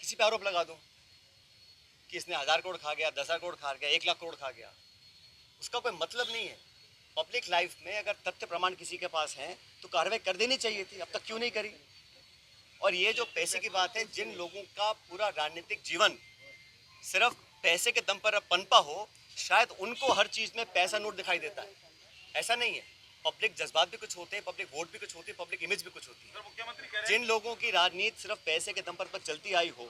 किसी पे आरोप लगा दूं कि इसने 1000 करोड़ खा गया, 10,000 करोड़ खा गया, 1 लाख करोड़ खा गया, उसका कोई मतलब नहीं है। पब्लिक लाइफ में अगर तथ्य प्रमाण किसी के पास हैं तो कार्रवाई कर देनी चाहिए थी, अब तक क्यों नहीं करी। और ये जो पैसे की बात है, जिन लोगों का पूरा राजनीतिक जीवन सिर्फ पैसे के दम पर पनपा हो, शायद उनको हर चीज में पैसा नोट दिखाई देता है। ऐसा नहीं है, पब्लिक जज्बात भी कुछ होते हैं, पब्लिक वोट भी कुछ होती है, पब्लिक इमेज भी कुछ होती है। जिन लोगों की राजनीति सिर्फ पैसे के दम पर चलती आई हो,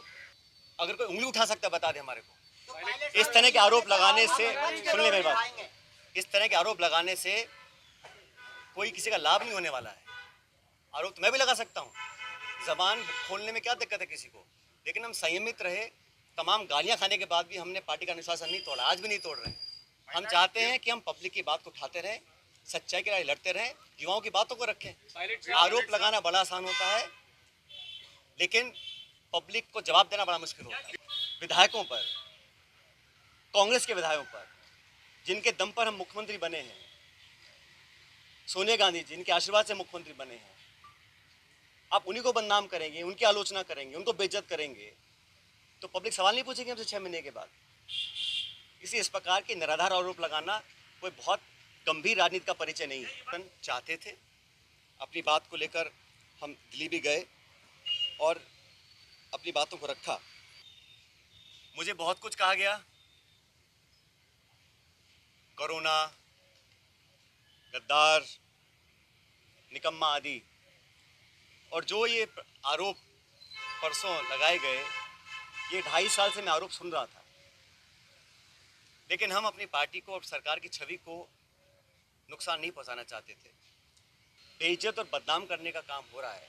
अगर कोई उंगली उठा सकता है बता दे हमारे को। इस तरह के आरोप लगाने से, सुन ले मेरी बात, इस तरह के आरोप लगाने से कोई किसी का लाभ नहीं होने वाला है। आरोप तो मैं भी लगा सकता हूँ, जबान खोलने में क्या दिक्कत है किसी को, लेकिन हम संयमित रहे। तमाम गालियां खाने के बाद भी हमने पार्टी का अनुशासन नहीं तोड़ा, आज भी नहीं तोड़ रहे हैं। हम चाहते हैं कि हम पब्लिक की बात को उठाते रहें, सच्चाई की लड़ाई लड़ते रहें, युवाओं की बातों को रखें। आरोप लगाना बड़ा आसान होता है, लेकिन पब्लिक को जवाब देना बड़ा मुश्किल होता है। विधायकों पर, कांग्रेस के विधायकों पर, जिनके दम पर हम मुख्यमंत्री बने हैं, सोनिया गांधी जी जिनके आशीर्वाद से मुख्यमंत्री बने हैं, आप उन्हीं को बदनाम करेंगे, उनकी आलोचना करेंगे, उनको बेइज्जत करेंगे, तो पब्लिक सवाल नहीं पूछेगी हमसे 6 महीने के बाद। इस प्रकार के निराधार आरोप लगाना कोई बहुत गंभीर राजनीति का परिचय नहीं है। चाहते थे, अपनी बात को लेकर हम दिल्ली भी गए और अपनी बातों को रखा। मुझे बहुत कुछ कहा गया, कोरोना, गद्दार, निकम्मा आदि, और जो ये आरोप परसों लगाए गए, ये 2.5 साल से मैं आरोप सुन रहा था, लेकिन हम अपनी पार्टी को और सरकार की छवि को नुकसान नहीं पहुंचाना चाहते थे। बेइज्जत और बदनाम करने का काम हो रहा है,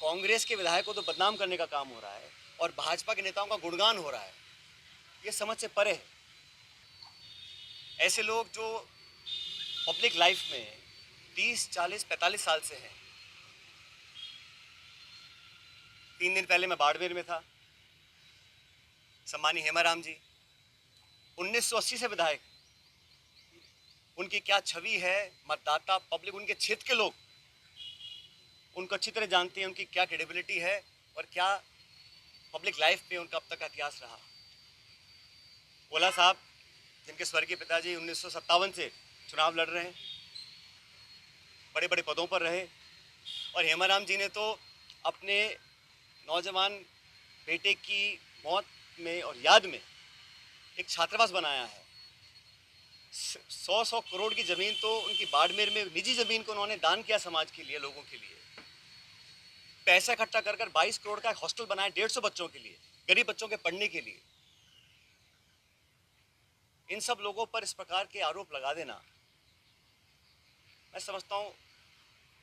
कांग्रेस के विधायकों को तो बदनाम करने का काम हो रहा है और भाजपा के नेताओं का गुणगान हो रहा है, ये समझ से परे है। ऐसे लोग जो पब्लिक लाइफ में 30, 40, 45 साल से हैं। 3 दिन पहले मैं बाड़मेर में था, सम्मानीय हेमाराम जी 1980 से विधायक, उनकी क्या छवि है, मतदाता, पब्लिक, उनके क्षेत्र के लोग उनको अच्छी तरह जानते हैं, उनकी क्या क्रेडिबिलिटी है और क्या पब्लिक लाइफ में उनका अब तक का इतिहास रहा। ओला साहब जिनके स्वर्गीय पिताजी 1957 से चुनाव लड़ रहे हैं, बड़े बड़े पदों पर रहे, और हेमाराम जी ने तो अपने नौजवान बेटे की मौत में और याद में एक छात्रावास बनाया है। 100 करोड़ की जमीन तो उनकी बाड़मेर में, निजी जमीन को उन्होंने दान किया समाज के लिए, लोगों के लिए। पैसा इकट्ठा कर 22 करोड़ का हॉस्टल बनाया 150 बच्चों के लिए, गरीब बच्चों के पढ़ने के लिए। इन सब लोगों पर इस प्रकार के आरोप लगा देना मैं समझता हूं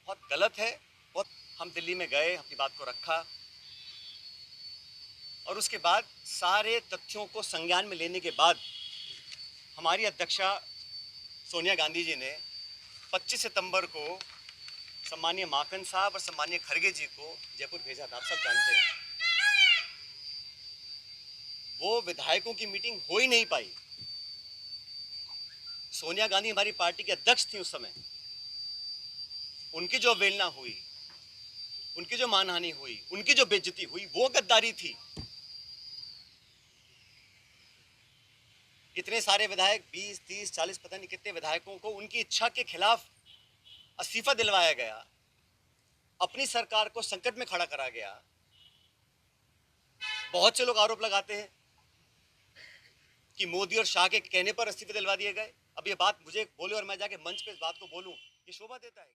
बहुत गलत है। बहुत, हम दिल्ली में गए, अपनी बात को रखा और उसके बाद सारे तथ्यों को संज्ञान में लेने के बाद हमारी अध्यक्षा सोनिया गांधी जी ने 25 सितंबर को सम्मानीय माखन साहब और सम्मानीय खड़गे जी को जयपुर भेजा था। आप सब जानते हैं, वो विधायकों की मीटिंग हो ही नहीं पाई। सोनिया गांधी हमारी पार्टी के अध्यक्ष थी उस समय, उनकी जो अवहेलना हुई, उनकी जो मानहानि हुई, उनकी जो बेइज्जती हुई, वो गद्दारी थी। इतने सारे विधायक, 20, 30, 40, पता नहीं कितने विधायकों को उनकी इच्छा के खिलाफ इस्तीफा दिलवाया गया, अपनी सरकार को संकट में खड़ा करा गया। बहुत से लोग आरोप लगाते हैं कि मोदी और शाह के कहने पर इस्तीफे दिलवा दिए गए। अब ये बात मुझे बोले और मैं जाके मंच पे इस बात को बोलूं, ये शोभा देता है?